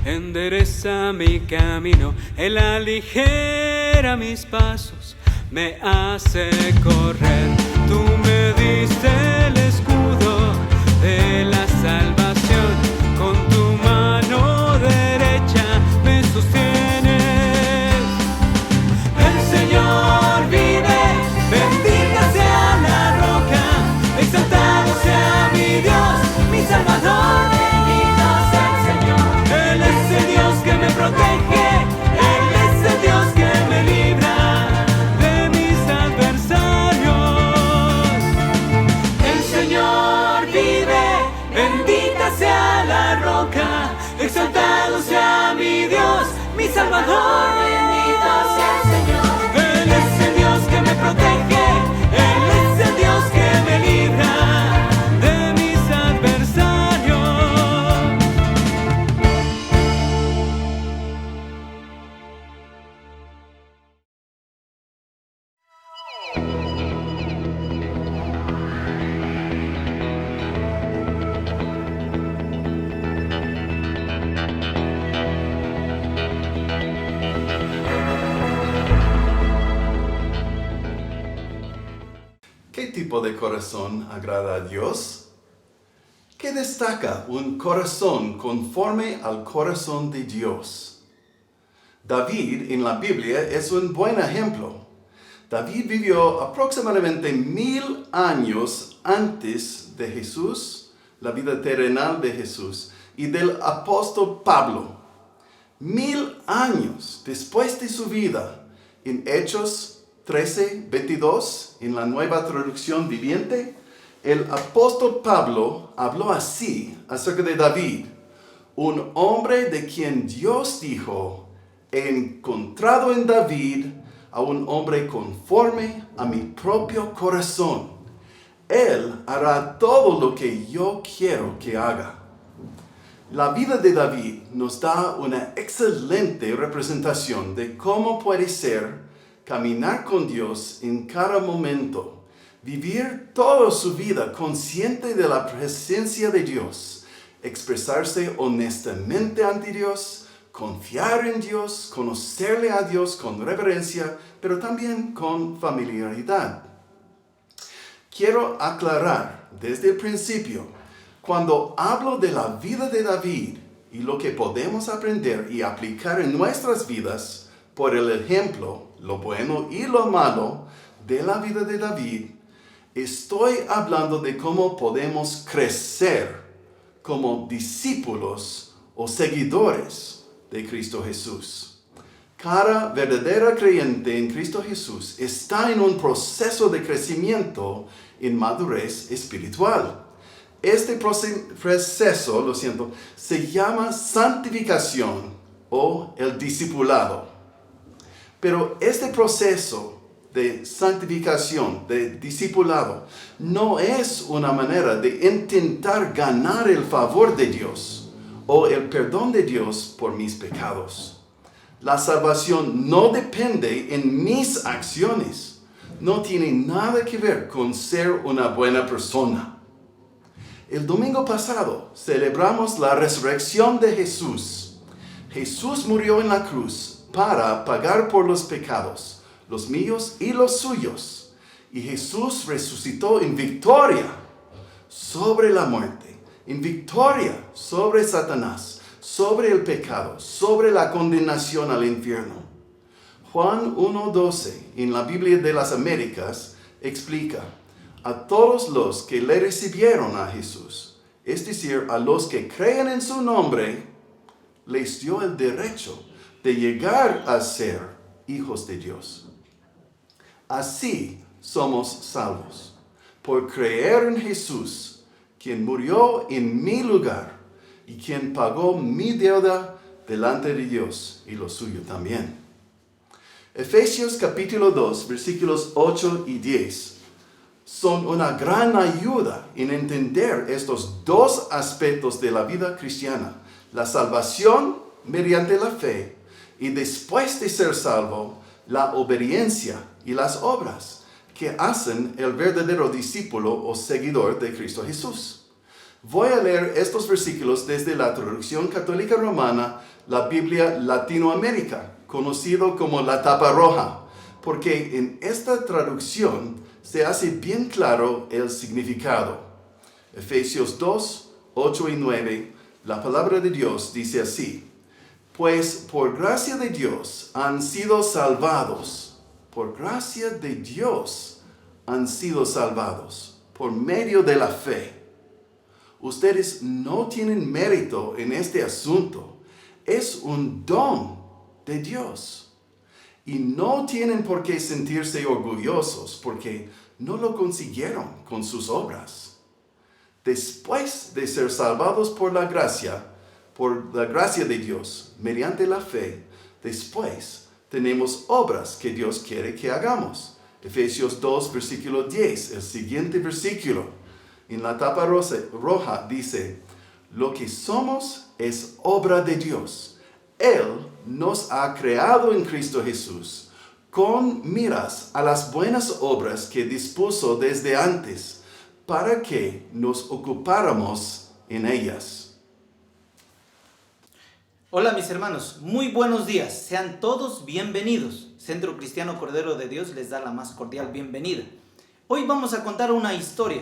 endereza mi camino, Él aligera mis pasos, me hace correr. Tú me diste el escudo de la salvación, con tu mano derecha me sostienes. El Señor vive, bendita sea la roca, exaltado sea mi Dios, mi Salvador. Bendito sea el Señor. Él es el Dios que me protege, Él es el Dios que me libra de mis adversarios. El Señor vive, bendita sea la roca, exaltado sea mi Dios, mi Salvador. Bendito sea el Señor. Él es el Dios que me protege, Él es el Dios que me libra de mis adversarios. ¿Qué tipo de corazón agrada a Dios? ¿Qué destaca un corazón conforme al corazón de Dios? David en la Biblia es un buen ejemplo. David vivió aproximadamente 1000 años antes de Jesús, la vida terrenal de Jesús, y del apóstol Pablo. 1000 años después de su vida, en Hechos 13:22, en la Nueva Traducción Viviente, el apóstol Pablo habló así acerca de David: un hombre de quien Dios dijo, he encontrado en David a un hombre conforme a mi propio corazón. Él hará todo lo que yo quiero que haga. La vida de David nos da una excelente representación de cómo puede ser caminar con Dios en cada momento, vivir toda su vida consciente de la presencia de Dios, expresarse honestamente ante Dios, confiar en Dios, conocerle a Dios con reverencia, pero también con familiaridad. Quiero aclarar desde el principio, cuando hablo de la vida de David y lo que podemos aprender y aplicar en nuestras vidas, por el ejemplo, lo bueno y lo malo de la vida de David, estoy hablando de cómo podemos crecer como discípulos o seguidores de Cristo Jesús. Cada verdadera creyente en Cristo Jesús está en un proceso de crecimiento en madurez espiritual. Este proceso, se llama santificación o el discipulado. Pero este proceso de santificación, de discipulado, no es una manera de intentar ganar el favor de Dios o el perdón de Dios por mis pecados. La salvación no depende en mis acciones. No tiene nada que ver con ser una buena persona. El domingo pasado celebramos la resurrección de Jesús. Jesús murió en la cruz para pagar por los pecados, los míos y los suyos. Y Jesús resucitó en victoria sobre la muerte, en victoria sobre Satanás, sobre el pecado, sobre la condenación al infierno. Juan 1:12 en la Biblia de las Américas explica: a todos los que le recibieron a Jesús, es decir, a los que creen en su nombre, les dio el derecho de llegar a ser hijos de Dios. Así somos salvos, por creer en Jesús, quien murió en mi lugar y quien pagó mi deuda delante de Dios y lo suyo también. Efesios capítulo 2, versículos 8 y 10 son una gran ayuda en entender estos dos aspectos de la vida cristiana: la salvación mediante la fe y, después de ser salvo, la obediencia y las obras que hacen el verdadero discípulo o seguidor de Cristo Jesús. Voy a leer estos versículos desde la traducción católica romana, la Biblia Latinoamérica, conocido como la tapa roja, porque en esta traducción se hace bien claro el significado. Efesios 2, 8 y 9, la palabra de Dios dice así: pues por gracia de Dios han sido salvados, por gracia de Dios han sido salvados, por medio de la fe. Ustedes no tienen mérito en este asunto, es un don de Dios. Y no tienen por qué sentirse orgullosos porque no lo consiguieron con sus obras. Después de ser salvados por la gracia de Dios, mediante la fe, después tenemos obras que Dios quiere que hagamos. Efesios 2, versículo 10, el siguiente versículo. En la tapa roja dice: lo que somos es obra de Dios. Él nos ha creado en Cristo Jesús con miras a las buenas obras que dispuso desde antes para que nos ocupáramos en ellas. Hola mis hermanos, muy buenos días, sean todos bienvenidos. Centro Cristiano Cordero de Dios les da la más cordial bienvenida. Hoy vamos a contar una historia,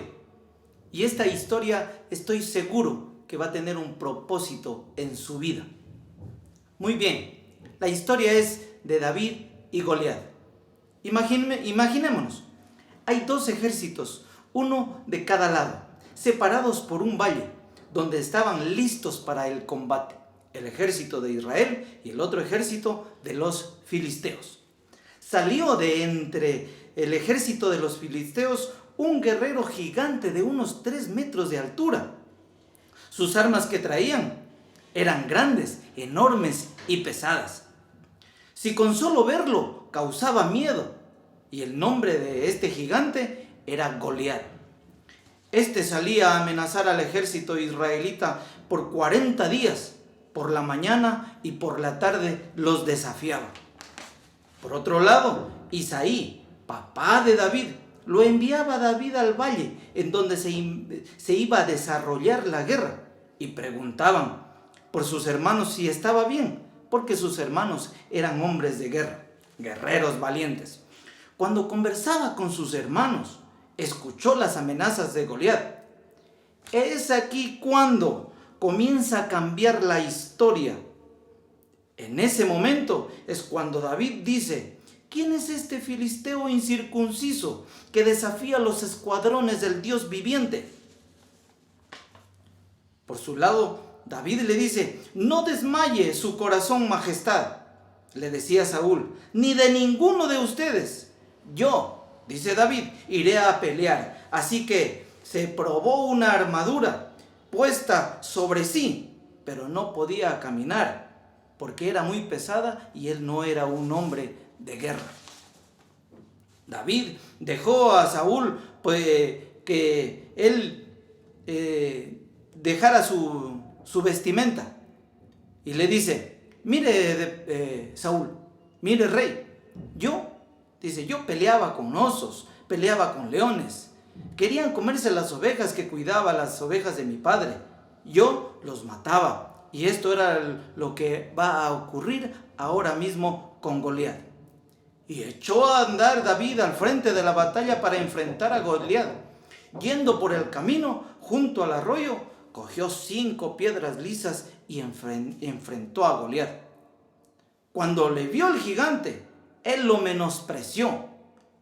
y esta historia estoy seguro que va a tener un propósito en su vida. Muy bien, la historia es de David y Goliat. Imaginémonos, hay dos ejércitos, uno de cada lado, separados por un valle, donde estaban listos para el combate. El ejército de Israel y el otro ejército de los filisteos. Salió de entre el ejército de los filisteos un guerrero gigante de unos 3 metros de altura. Sus armas que traían eran grandes, enormes y pesadas. Si con solo verlo causaba miedo, y el nombre de este gigante era Goliat. Este salía a amenazar al ejército israelita por 40 días. Por la mañana y por la tarde los desafiaba. Por otro lado, Isaí, papá de David, lo enviaba a David al valle en donde se iba a desarrollar la guerra, y preguntaban por sus hermanos si estaba bien, porque sus hermanos eran hombres de guerra, guerreros valientes. Cuando conversaba con sus hermanos, escuchó las amenazas de Goliat. Es aquí cuando comienza a cambiar la historia. En ese momento es cuando David dice: ¿quién es este filisteo incircunciso que desafía los escuadrones del Dios viviente? Por su lado, David le dice: no desmaye su corazón, majestad. Le decía Saúl: ni de ninguno de ustedes. Yo, dice David, iré a pelear. Así que se probó una armadura puesta sobre sí, pero no podía caminar, porque era muy pesada y él no era un hombre de guerra. David dejó a Saúl que él dejara su vestimenta, y le dice: mire Saúl, mire rey, yo peleaba con osos, peleaba con leones. Querían comerse las ovejas que cuidaba, las ovejas de mi padre. Yo los mataba, y esto era lo que va a ocurrir ahora mismo con Goliat. Y echó a andar David al frente de la batalla para enfrentar a Goliat. Yendo por el camino junto al arroyo, cogió 5 piedras lisas y enfrentó a Goliat. Cuando le vio el gigante, él lo menospreció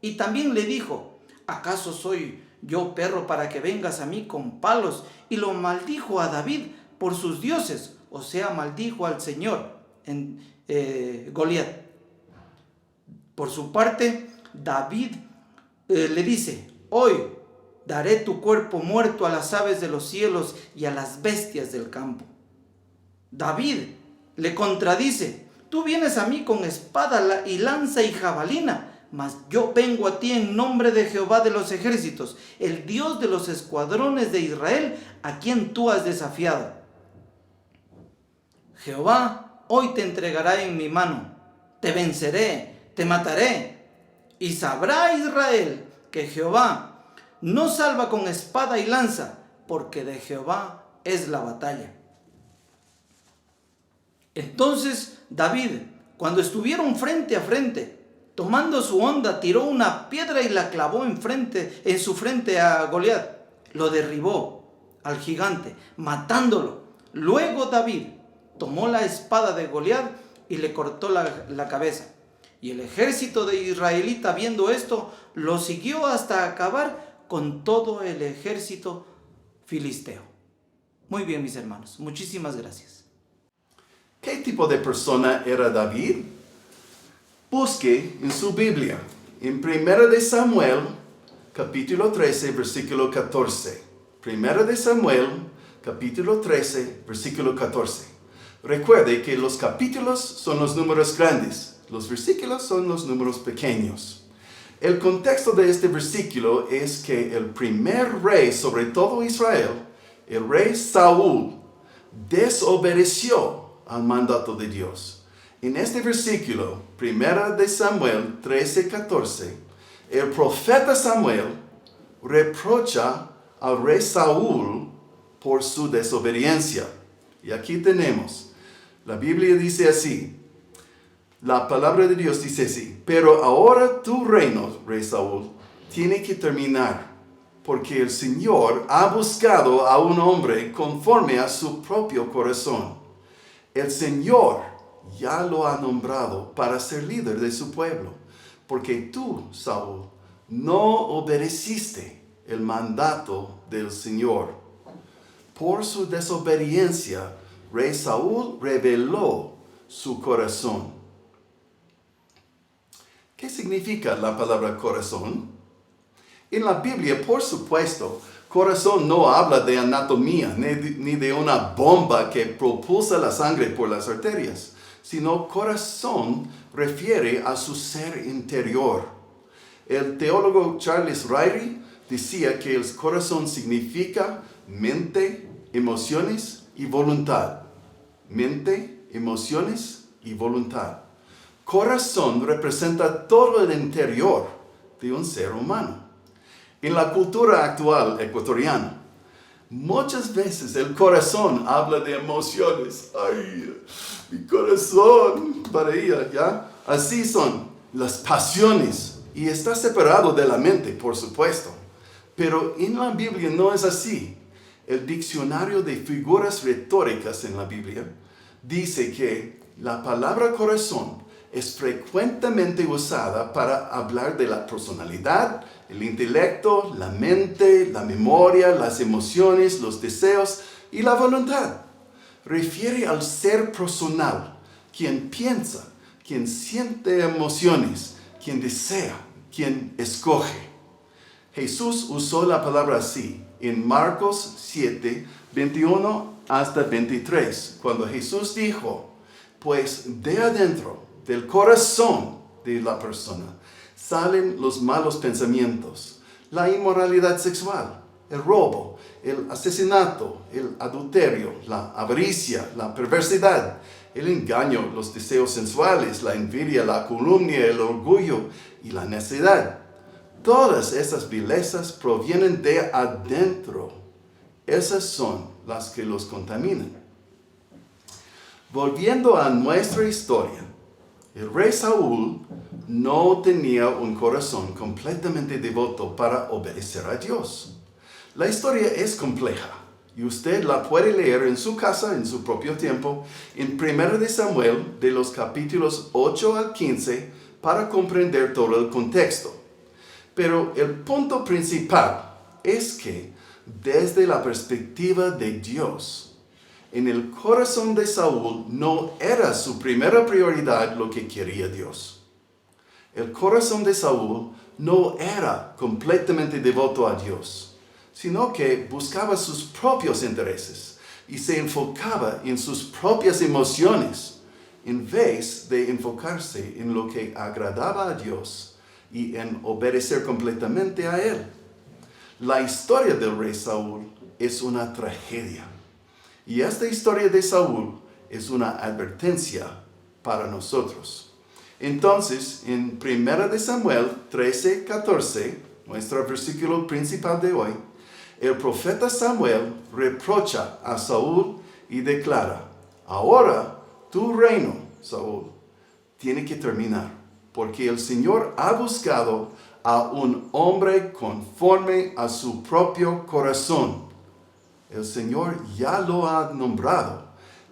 y también le dijo: ¿acaso soy yo perro para que vengas a mí con palos? Y lo maldijo a David por sus dioses, o sea, maldijo al Señor Goliat. Por su parte, David le dice: hoy daré tu cuerpo muerto a las aves de los cielos y a las bestias del campo. David le contradice: tú vienes a mí con espada y lanza y jabalina, mas yo vengo a ti en nombre de Jehová de los ejércitos, el Dios de los escuadrones de Israel, a quien tú has desafiado. Jehová hoy te entregará en mi mano, te venceré, te mataré, y sabrá Israel que Jehová no salva con espada y lanza, porque de Jehová es la batalla. Entonces David, cuando estuvieron frente a frente, tomando su honda, tiró una piedra y la clavó en su frente a Goliat. Lo derribó al gigante, matándolo. Luego David tomó la espada de Goliat y le cortó la cabeza. Y el ejército de israelita, viendo esto, lo siguió hasta acabar con todo el ejército filisteo. Muy bien, mis hermanos, muchísimas gracias. ¿Qué tipo de persona era David? Busque en su Biblia, en 1 de Samuel, capítulo 13, versículo 14. 1 de Samuel, capítulo 13, versículo 14. Recuerde que los capítulos son los números grandes, los versículos son los números pequeños. El contexto de este versículo es que el primer rey sobre todo Israel, el rey Saúl, desobedeció al mandato de Dios. En este versículo, 1 de Samuel 13:14, el profeta Samuel reprocha al rey Saúl por su desobediencia. Y aquí tenemos, la Biblia dice así, la palabra de Dios dice así: pero ahora tu reino, rey Saúl, tiene que terminar, porque el Señor ha buscado a un hombre conforme a su propio corazón. El Señor ya lo ha nombrado para ser líder de su pueblo, porque tú, Saúl, no obedeciste el mandato del Señor. Por su desobediencia, rey Saúl reveló su corazón. ¿Qué significa la palabra corazón? En la Biblia, por supuesto, corazón no habla de anatomía, ni de una bomba que propulsa la sangre por las arterias, sino corazón refiere a su ser interior. El teólogo Charles Ryrie decía que el corazón significa mente, emociones y voluntad. Mente, emociones y voluntad. Corazón representa todo el interior de un ser humano. En la cultura actual ecuatoriana, muchas veces el corazón habla de emociones. ¡Ay, mi corazón! Para ella, ¿ya? Así son las pasiones. Y está separado de la mente, por supuesto. Pero en la Biblia no es así. El diccionario de figuras retóricas en la Biblia dice que la palabra corazón es frecuentemente usada para hablar de la personalidad, el intelecto, la mente, la memoria, las emociones, los deseos y la voluntad. Refiere al ser personal, quien piensa, quien siente emociones, quien desea, quien escoge. Jesús usó la palabra así en Marcos 7, 21 hasta 23, cuando Jesús dijo: pues de adentro del corazón de la persona salen los malos pensamientos, la inmoralidad sexual, el robo, el asesinato, el adulterio, la avaricia, la perversidad, el engaño, los deseos sensuales, la envidia, la calumnia, el orgullo y la necedad. Todas esas vilezas provienen de adentro. Esas son las que los contaminan. Volviendo a nuestra historia, el rey Saúl no tenía un corazón completamente devoto para obedecer a Dios. La historia es compleja y usted la puede leer en su casa en su propio tiempo en 1 de Samuel de los capítulos 8 al 15 para comprender todo el contexto. Pero el punto principal es que desde la perspectiva de Dios, en el corazón de Saúl no era su primera prioridad lo que quería Dios. El corazón de Saúl no era completamente devoto a Dios, sino que buscaba sus propios intereses y se enfocaba en sus propias emociones en vez de enfocarse en lo que agradaba a Dios y en obedecer completamente a Él. La historia del rey Saúl es una tragedia. Y esta historia de Saúl es una advertencia para nosotros. Entonces, en 1 de Samuel 13, 14, nuestro versículo principal de hoy, el profeta Samuel reprocha a Saúl y declara, ahora tu reino, Saúl, tiene que terminar, porque el Señor ha buscado a un hombre conforme a su propio corazón. El Señor ya lo ha nombrado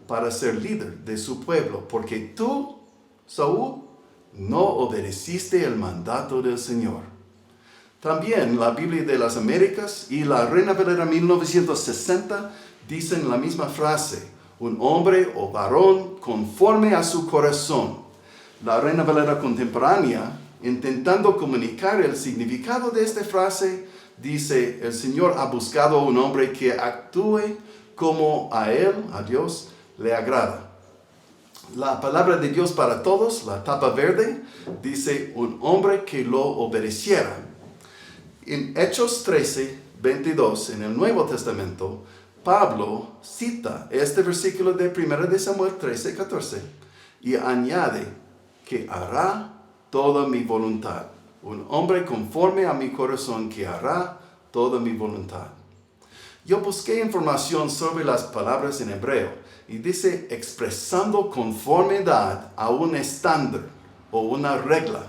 para ser líder de su pueblo, porque tú, Saúl, no obedeciste el mandato del Señor. También la Biblia de las Américas y la Reina Valera 1960 dicen la misma frase, un hombre o varón conforme a su corazón. La Reina Valera contemporánea, intentando comunicar el significado de esta frase, dice, el Señor ha buscado un hombre que actúe como a Él, a Dios, le agrada. La palabra de Dios para todos, la tapa verde, dice un hombre que lo obedeciera. En Hechos 13, 22, en el Nuevo Testamento, Pablo cita este versículo de 1 de Samuel 13, 14 y añade que hará toda mi voluntad. Un hombre conforme a mi corazón que hará toda mi voluntad. Yo busqué información sobre las palabras en hebreo y dice expresando conformidad a un estándar o una regla.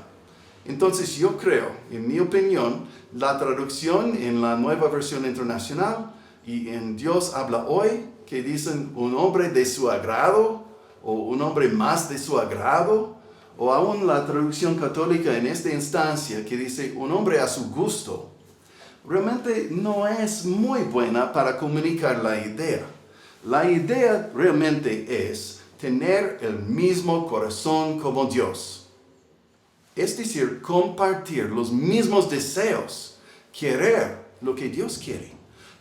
Entonces yo creo, en mi opinión, la traducción en la Nueva Versión Internacional y en Dios habla hoy, que dicen un hombre de su agrado o un hombre más de su agrado, o aún la traducción católica en esta instancia que dice un hombre a su gusto, realmente no es muy buena para comunicar la idea. La idea realmente es tener el mismo corazón como Dios. Es decir, compartir los mismos deseos, querer lo que Dios quiere,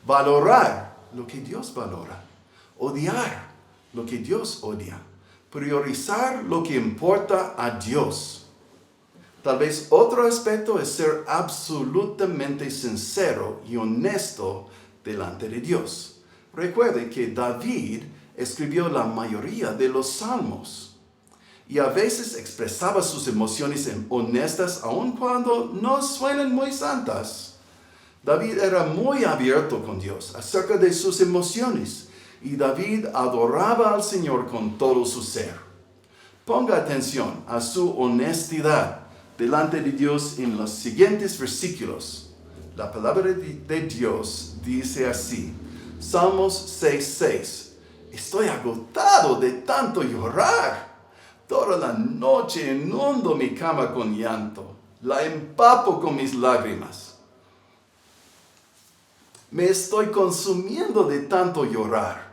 valorar lo que Dios valora, odiar lo que Dios odia, priorizar lo que importa a Dios. Tal vez otro aspecto es ser absolutamente sincero y honesto delante de Dios. Recuerde que David escribió la mayoría de los salmos y a veces expresaba sus emociones honestas aun cuando no suenan muy santas. David era muy abierto con Dios acerca de sus emociones y David adoraba al Señor con todo su ser. Ponga atención a su honestidad delante de Dios en los siguientes versículos. La palabra de Dios dice así, Salmos 6:6. Estoy agotado de tanto llorar. Toda la noche inundo mi cama con llanto. La empapo con mis lágrimas. Me estoy consumiendo de tanto llorar.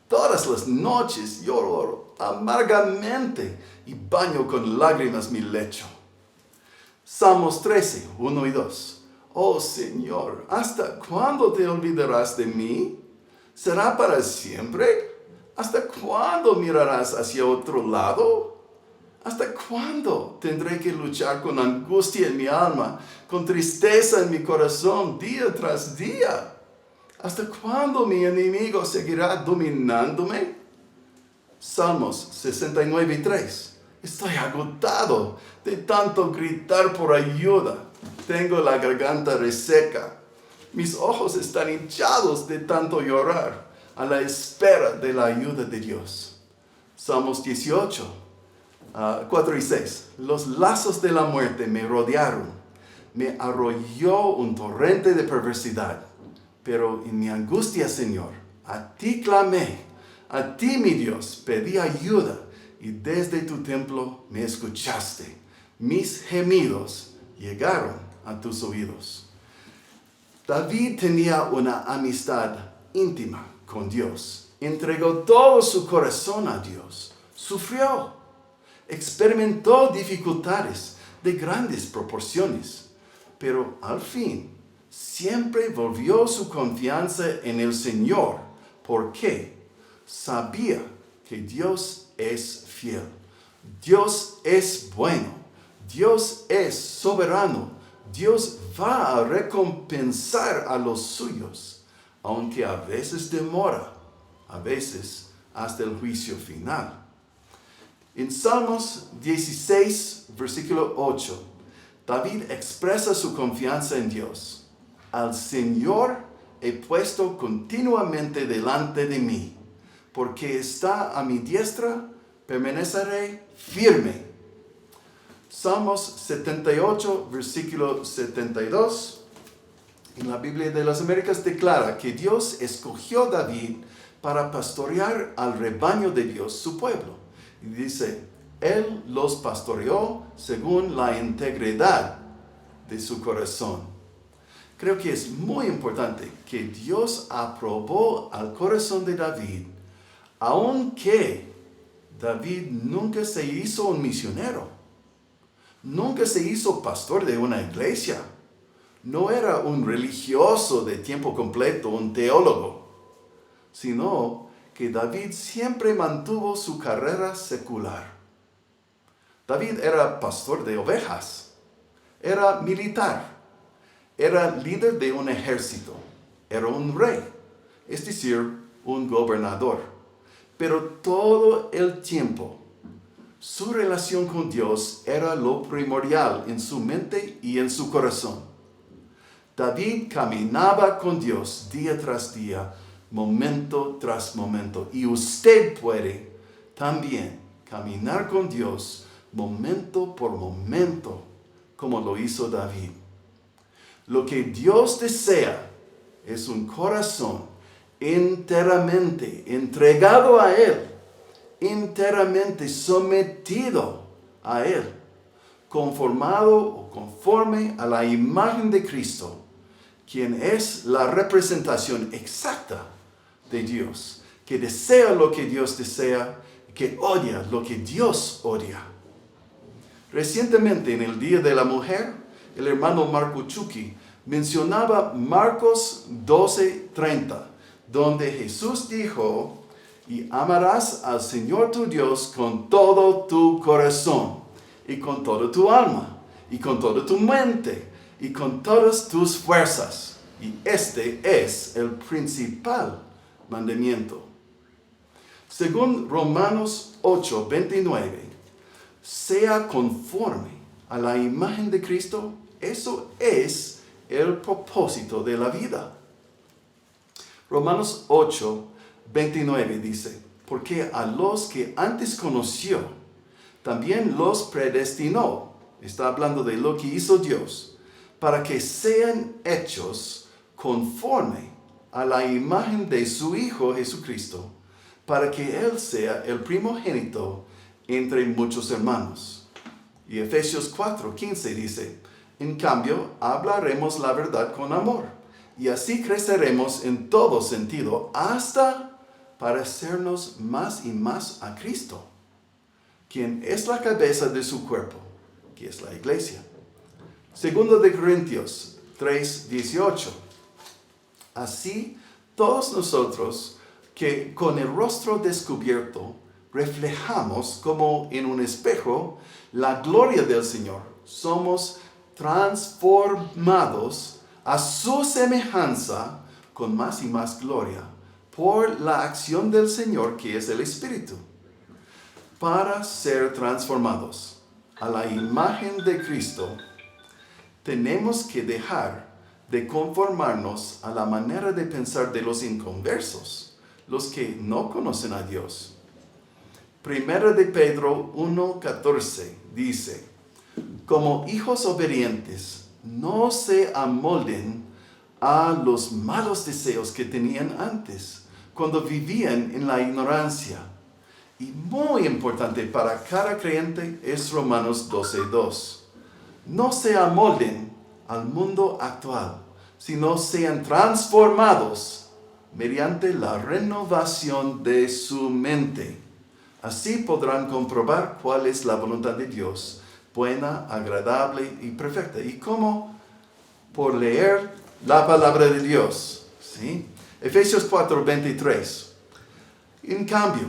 Todas las noches lloro amargamente y baño con lágrimas mi lecho. Salmos 13, 1 y 2. Oh Señor, ¿hasta cuándo te olvidarás de mí? ¿Será para siempre? ¿Hasta cuándo mirarás hacia otro lado? ¿Hasta cuándo tendré que luchar con angustia en mi alma, con tristeza en mi corazón día tras día? ¿Hasta cuándo mi enemigo seguirá dominándome? Salmos 69:3. Estoy agotado de tanto gritar por ayuda. Tengo la garganta reseca. Mis ojos están hinchados de tanto llorar a la espera de la ayuda de Dios. Salmos 18, 4 y 6. Los lazos de la muerte me rodearon. Me arrolló un torrente de perversidad. Pero en mi angustia, Señor, a ti clamé. A ti, mi Dios, pedí ayuda. Y desde tu templo me escuchaste. Mis gemidos llegaron a tus oídos. David tenía una amistad íntima con Dios. Entregó todo su corazón a Dios. Sufrió. Experimentó dificultades de grandes proporciones. Pero al fin, siempre volvió su confianza en el Señor. Porque sabía que Dios es fiel. Dios es bueno. Dios es soberano. Dios va a recompensar a los suyos, aunque a veces demora, a veces hasta el juicio final. En Salmos 16, versículo 8, David expresa su confianza en Dios. Al Señor he puesto continuamente delante de mí, porque está a mi diestra, permaneceré firme. Salmos 78, versículo 72. En la Biblia de las Américas declara que Dios escogió a David para pastorear al rebaño de Dios, su pueblo. Y dice, Él los pastoreó según la integridad de su corazón. Creo que es muy importante que Dios aprobó al corazón de David, aunque David nunca se hizo un misionero, nunca se hizo pastor de una iglesia, no era un religioso de tiempo completo, un teólogo, sino que David siempre mantuvo su carrera secular. David era pastor de ovejas, era militar, era líder de un ejército, era un rey, es decir, un gobernador. Pero todo el tiempo, su relación con Dios era lo primordial en su mente y en su corazón. David caminaba con Dios día tras día, momento tras momento. Y usted puede también caminar con Dios momento por momento, como lo hizo David. Lo que Dios desea es un corazón enteramente entregado a Él, enteramente sometido a Él, conformado o conforme a la imagen de Cristo, quien es la representación exacta de Dios, que desea lo que Dios desea, que odia lo que Dios odia. Recientemente, en el Día de la Mujer, el hermano Marco Chucky mencionaba Marcos 12:30, donde Jesús dijo, y amarás al Señor tu Dios con todo tu corazón, y con toda tu alma, y con toda tu mente, y con todas tus fuerzas. Y este es el principal mandamiento. Según Romanos 8:29, sea conforme a la imagen de Cristo. Eso es el propósito de la vida. Romanos 8:29 dice, porque a los que antes conoció, también los predestinó. Está hablando de lo que hizo Dios, para que sean hechos conforme a la imagen de su Hijo Jesucristo, para que Él sea el primogénito entre muchos hermanos. Y Efesios 4:15 dice, en cambio, hablaremos la verdad con amor, y así creceremos en todo sentido, hasta parecernos más y más a Cristo, quien es la cabeza de su cuerpo, que es la iglesia. Segundo de Corintios 3:18. Así, todos nosotros que con el rostro descubierto reflejamos como en un espejo la gloria del Señor, somos transformados a su semejanza con más y más gloria por la acción del Señor, que es el Espíritu, para ser transformados a la imagen de Cristo. Tenemos que dejar de conformarnos a la manera de pensar de los inconversos, los que no conocen a Dios. Primera de Pedro 1:14 dice, como hijos obedientes, no se amolden a los malos deseos que tenían antes, cuando vivían en la ignorancia. Y muy importante para cada creyente es Romanos 12:2. No se amolden al mundo actual, sino sean transformados mediante la renovación de su mente. Así podrán comprobar cuál es la voluntad de Dios, buena, agradable y perfecta. ¿Y cómo? Por leer la palabra de Dios. ¿Sí? Efesios 4:23. En cambio,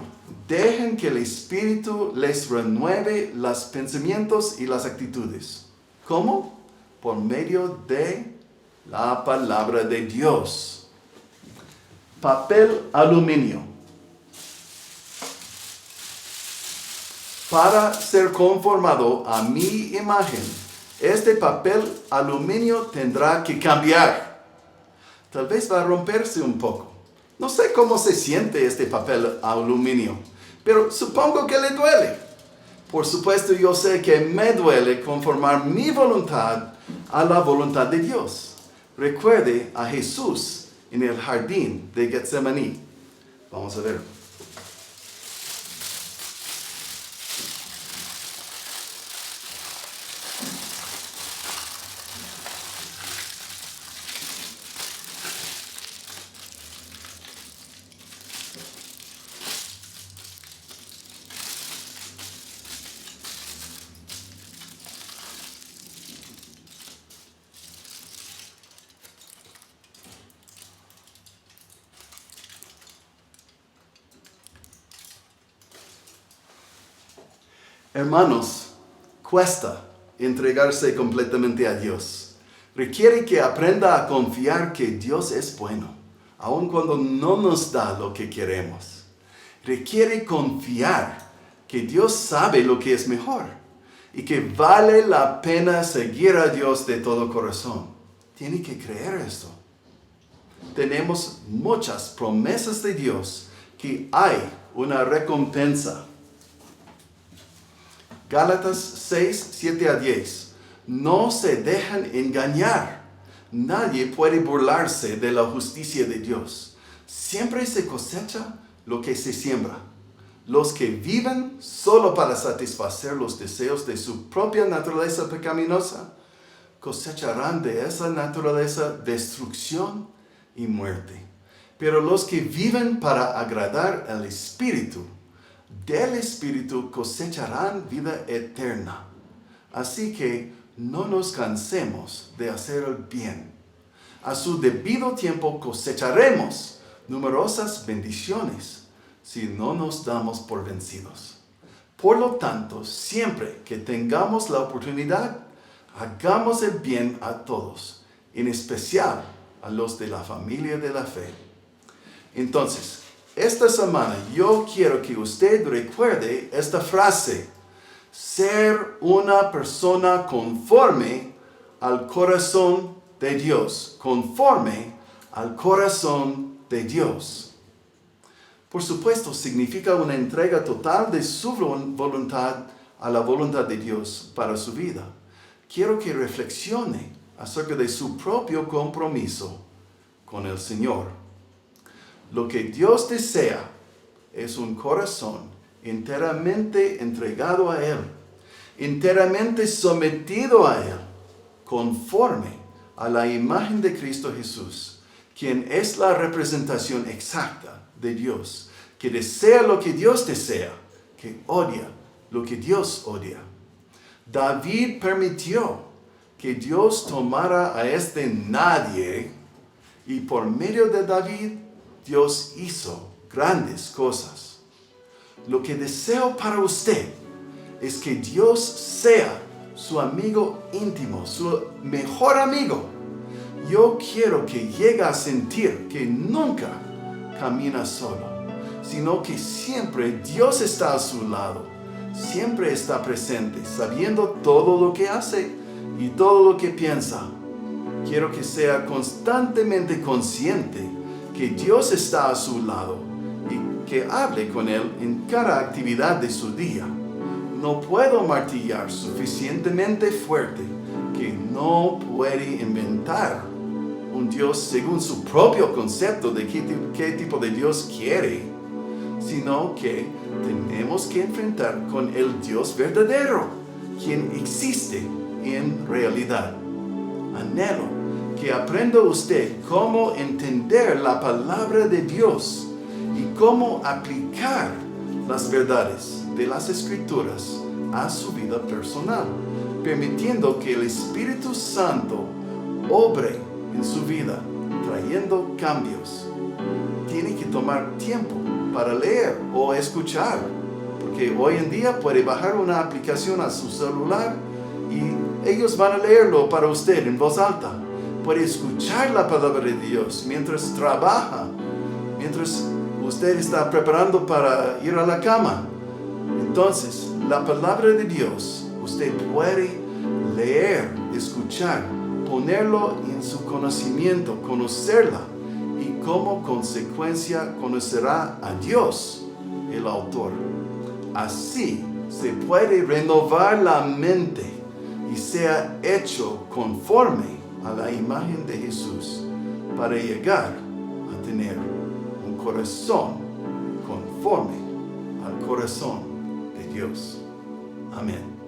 dejen que el Espíritu les renueve los pensamientos y las actitudes. ¿Cómo? Por medio de la palabra de Dios. Papel aluminio. Para ser conformado a mi imagen, este papel aluminio tendrá que cambiar. Tal vez va a romperse un poco. No sé cómo se siente este papel aluminio, pero supongo que le duele. Por supuesto, yo sé que me duele conformar mi voluntad a la voluntad de Dios. Recuerde a Jesús en el jardín de Getsemaní. Vamos a ver. Hermanos, cuesta entregarse completamente a Dios. Requiere que aprenda a confiar que Dios es bueno, aun cuando no nos da lo que queremos. Requiere confiar que Dios sabe lo que es mejor y que vale la pena seguir a Dios de todo corazón. Tiene que creer esto. Tenemos muchas promesas de Dios que hay una recompensa. Gálatas 6, 7 a 10. No se dejan engañar. Nadie puede burlarse de la justicia de Dios. Siempre se cosecha lo que se siembra. Los que viven solo para satisfacer los deseos de su propia naturaleza pecaminosa, cosecharán de esa naturaleza destrucción y muerte. Pero los que viven para agradar al Espíritu, del Espíritu cosecharán vida eterna. Así que no nos cansemos de hacer el bien. A su debido tiempo cosecharemos numerosas bendiciones si no nos damos por vencidos. Por lo tanto, siempre que tengamos la oportunidad, hagamos el bien a todos, en especial a los de la familia de la fe. Entonces, esta semana yo quiero que usted recuerde esta frase: ser una persona conforme al corazón de Dios. Conforme al corazón de Dios. Por supuesto, significa una entrega total de su voluntad a la voluntad de Dios para su vida. Quiero que reflexione acerca de su propio compromiso con el Señor. Lo que Dios desea es un corazón enteramente entregado a Él, enteramente sometido a Él, conforme a la imagen de Cristo Jesús, quien es la representación exacta de Dios, que desea lo que Dios desea, que odia lo que Dios odia. David permitió que Dios tomara a este nadie, y por medio de David, Dios hizo grandes cosas. Lo que deseo para usted es que Dios sea su amigo íntimo, su mejor amigo. Yo quiero que llegue a sentir que nunca camina solo, sino que siempre Dios está a su lado, siempre está presente, sabiendo todo lo que hace y todo lo que piensa. Quiero que sea constantemente consciente que Dios está a su lado y que hable con Él en cada actividad de su día. No puedo martillar suficientemente fuerte que no puede inventar un Dios según su propio concepto de qué tipo de Dios quiere, sino que tenemos que enfrentar con el Dios verdadero, quien existe en realidad. Anhelo que aprenda usted cómo entender la palabra de Dios y cómo aplicar las verdades de las Escrituras a su vida personal, permitiendo que el Espíritu Santo obre en su vida, trayendo cambios. Tiene que tomar tiempo para leer o escuchar, porque hoy en día puede bajar una aplicación a su celular y ellos van a leerlo para usted en voz alta. Puede escuchar la palabra de Dios mientras trabaja, mientras usted está preparando para ir a la cama. Entonces, la palabra de Dios, usted puede leer, escuchar ponerlo en su conocimiento, conocerla, y como consecuencia conocerá a Dios, el autor. Así se puede renovar la mente y sea hecho conforme a la imagen de Jesús para llegar a tener un corazón conforme al corazón de Dios. Amén.